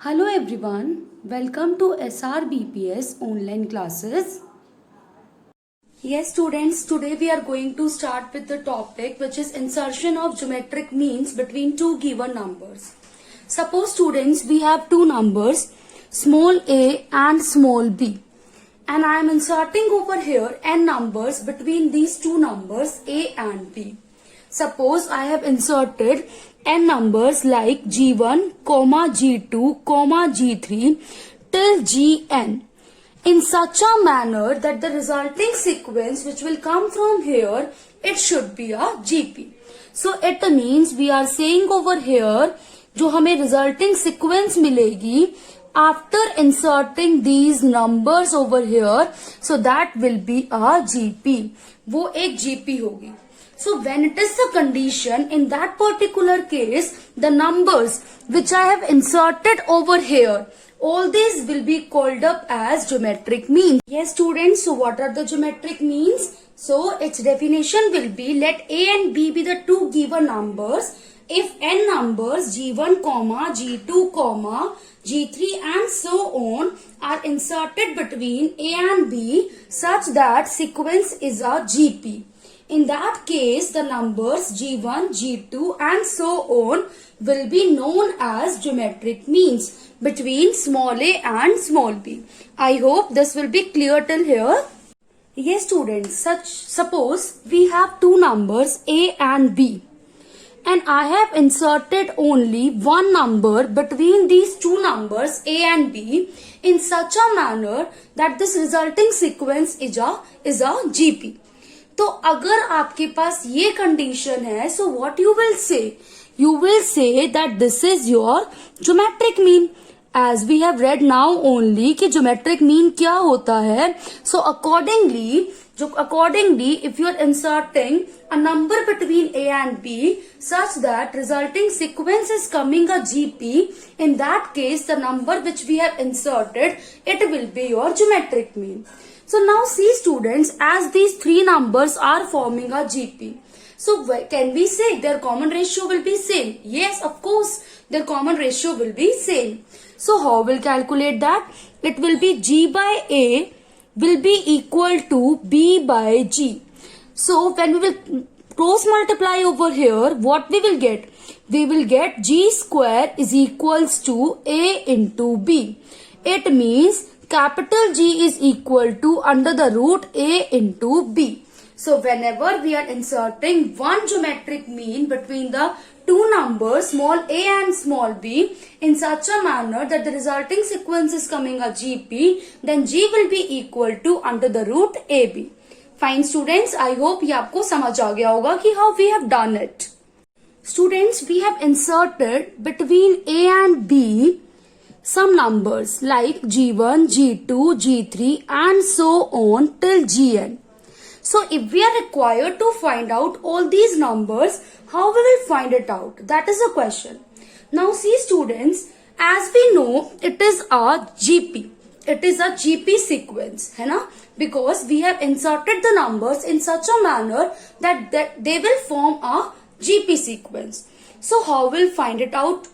Hello everyone, welcome to SRBPS online classes. Yes students, today we are going to start with the topic which is insertion of geometric means between two given numbers. Suppose students, we have two numbers small a and small b, and I am inserting over here n numbers between these two numbers a and b. Suppose I have inserted n numbers like g1, g2, g3 till gn in such a manner that the resulting sequence which will come from here, it should be a GP. So it means we are saying over here जो हमें resulting sequence मिलेगी after inserting these numbers over here, so that will be a GP. वो एक GP होगी. So when it is the condition, in that particular case, the numbers which I have inserted over here, all these will be called up as geometric means. Yes students, so what are the geometric means? So its definition will be, let a and b be the two given numbers. If n numbers g1, g2, g3 and so on are inserted between a and b such that sequence is a GP. In that case, the numbers g1, g2 and so on will be known as geometric means between small a and small b. I hope this will be clear till here. Yes students, suppose we have two numbers a and b, and I have inserted only one number between these two numbers a and b in such a manner that this resulting sequence is a GP. तो अगर आपके पास ये condition है, so what you will say that this is your geometric mean. As we have read now only कि geometric mean क्या होता है. So accordingly if you are inserting a number between A and B such that resulting sequence is coming a GP, in that case the number which we have inserted it will be your geometric mean. So now see students, as these three numbers are forming a GP. So can we say their common ratio will be same? Yes, of course, their common ratio will be same. So how we'll calculate that? It will be G by A will be equal to B by G. So when we will cross multiply over here, what we will get? We will get G square is equals to A into B. It means capital G is equal to under the root A into B. So whenever we are inserting one geometric mean between the two numbers small a and small b in such a manner that the resulting sequence is coming a GP, then G will be equal to under the root AB. Fine students, I hope ये आपको समझ आ गया होगा कि how we have done it. Students, we have inserted between A and B some numbers like g1, g2, g3 and so on till gn. So if we are required to find out all these numbers, how we will find it out? That is the question. Now see students, as we know it is a GP. It is a GP sequence, है ना? Because we have inserted the numbers in such a manner that they will form a GP sequence. So how we'll find out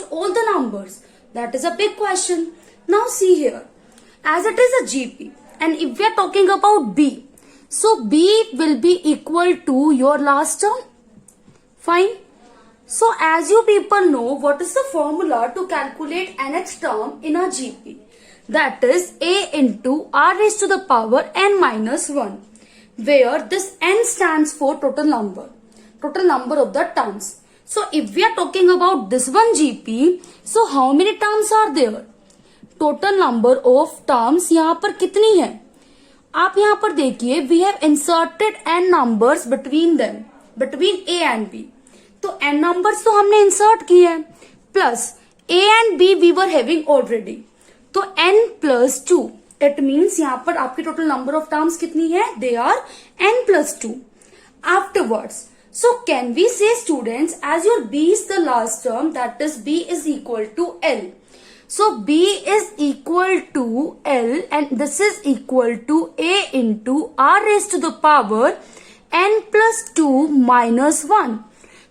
all the numbers? That is a big question. Now see here, as it is a GP and if we are talking about B, so B will be equal to your last term. Fine. So as you people know, what is the formula to calculate nth term in a GP? That is A into R raised to the power n minus 1, where this n stands for total number of the terms. So if we are talking about this one GP, so how many terms are there? Total number of terms यहाँ पर कितनी है? आप यहाँ पर देखिए, we have inserted n numbers between A and B. तो n numbers तो हमने insert किए हैं, plus A and B we were having already. तो n plus 2. It means यहाँ पर आपकी total number of terms कितनी है? They are n plus 2. Afterwards, so can we say students, as your B is the last term, that is B is equal to L. So B is equal to L and this is equal to A into R raised to the power n plus 2 minus 1.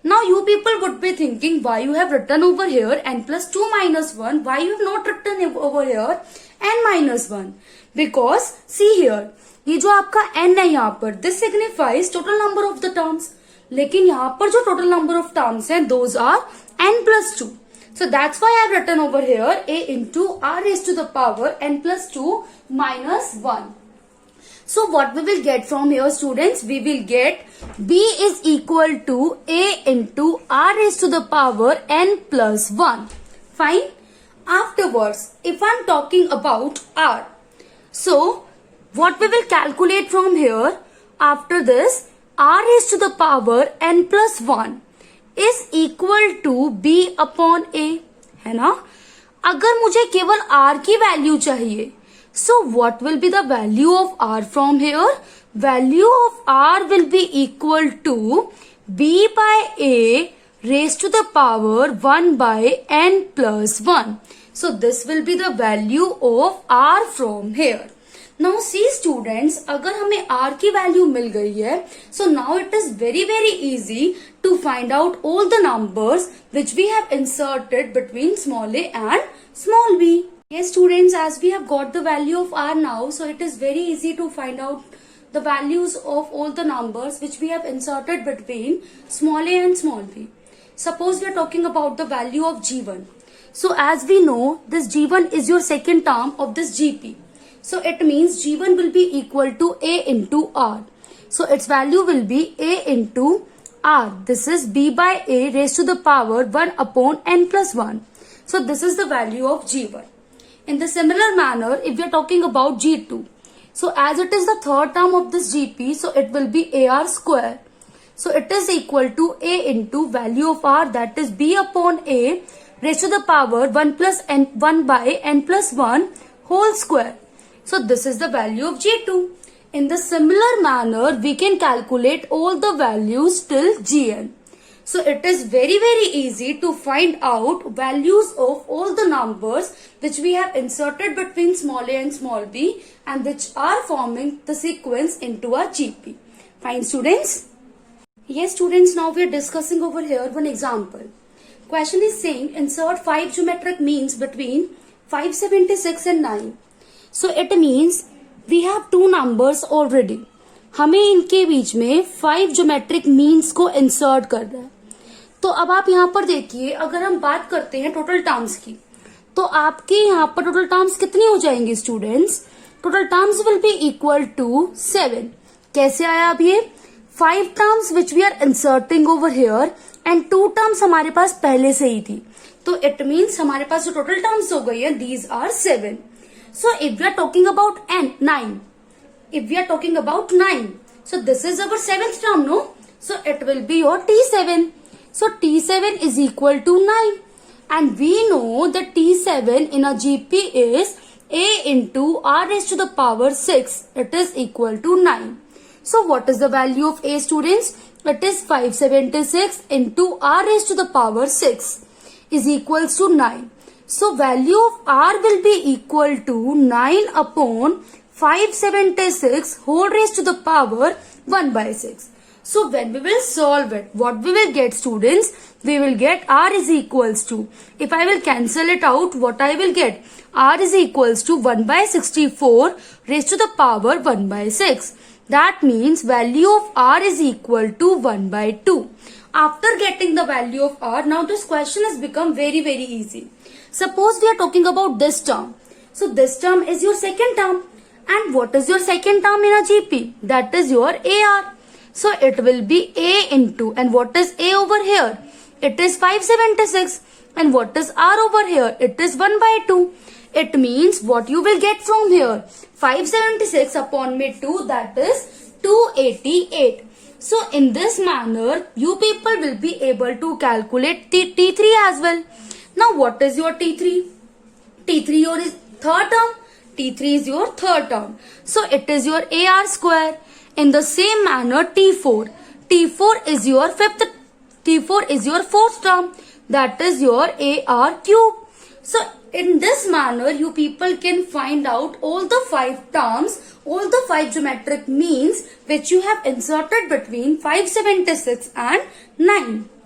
Now you people would be thinking why you have written over here n plus 2 minus 1, why you have not written over here n minus 1? Because see here, ये जो आपका n है यहाँ पर, this signifies total number of the terms. लेकिन यहाँ पर जो total number of terms हैं, those are n plus 2. So that's why I have written over here a into r raised to the power n plus 2 minus 1. So what we will get from here, students? We will get b is equal to a into r raised to the power n plus 1. Fine. Afterwards, if I am talking about r, so what we will calculate from here? After this, r raised to the power n plus 1 is equal to b upon a, है ना? अगर मुझे केवल r की value चाहिए, so what will be the value of r from here? Value of r will be equal to b by a raised to the power 1 by n plus 1. So this will be the value of r from here. Now see students, अगर हमें r की value मिल गई है, so now it is very easy to find out all the numbers which we have inserted between small a and small b. Yes students, as we have got the value of r now, so it is very easy to find out the values of all the numbers which we have inserted between small a and small b. Suppose we are talking about the value of g1. So as we know, this g1 is your second term of this gp. So it means g1 will be equal to a into r. So its value will be a into r. This is b by a raised to the power 1 upon n plus 1. So this is the value of g1. In the similar manner, if we are talking about g2, so as it is the third term of this gp, so it will be ar square. So it is equal to a into value of r, that is b upon a raised to the power 1 plus n 1 by n plus 1 whole square. So this is the value of g2. In the similar manner, we can calculate all the values till gn. So it is very easy to find out values of all the numbers which we have inserted between small a and small b and which are forming the sequence into our GP. Fine students? Yes students, now we are discussing over here one example. Question is saying insert 5 geometric means between 576 and 9. So it means we have two numbers already. हमें इनके बीच में 5 geometric means को insert करना है. तो अब आप यहाँ पर देखिए, अगर हम बात करते हैं टोटल टर्म्स की, तो आपके यहाँ पर टोटल टर्म्स कितनी हो जाएंगे students? Total terms will be equal to 7. कैसे आया अब ये? 5 terms which we are inserting over here and 2 terms हमारे पास पहले से ही थी, तो इट मीन्स हमारे पास जो टोटल टर्म्स हो गई है these are 7. So if we are talking about 9, if we are talking about 9, so this is our 7th term, no? So it will be your T7. So T7 is equal to 9. And we know that T7 in a GP is a into r raised to the power 6. It is equal to 9. So what is the value of a, students? It is 576 into r raised to the power 6 is equals to 9. So value of r will be equal to 9 upon 576 whole raised to the power 1 by 6. So when we will solve it, what we will get, students? We will get r is equals to, if I will cancel it out, what I will get? R is equals to 1 by 64 raised to the power 1 by 6. That means value of r is equal to 1 by 2. After getting the value of r, now this question has become very easy. Suppose we are talking about this term. So this term is your second term. And what is your second term in a GP? That is your AR. So it will be A into, and what is A over here? It is 576. And what is R over here? It is 1 by 2. It means what you will get from here? 576 upon में 2, that is 288. So in this manner, you people will be able to calculate T3 as well. Now what is your T3? T3 your is third term. T3 is your third term. So it is your AR square. In the same manner, T4. T4 is your fourth term. That is your AR cube. So in this manner, you people can find out all the 5 terms, all the 5 geometric means which you have inserted between 576 and 9.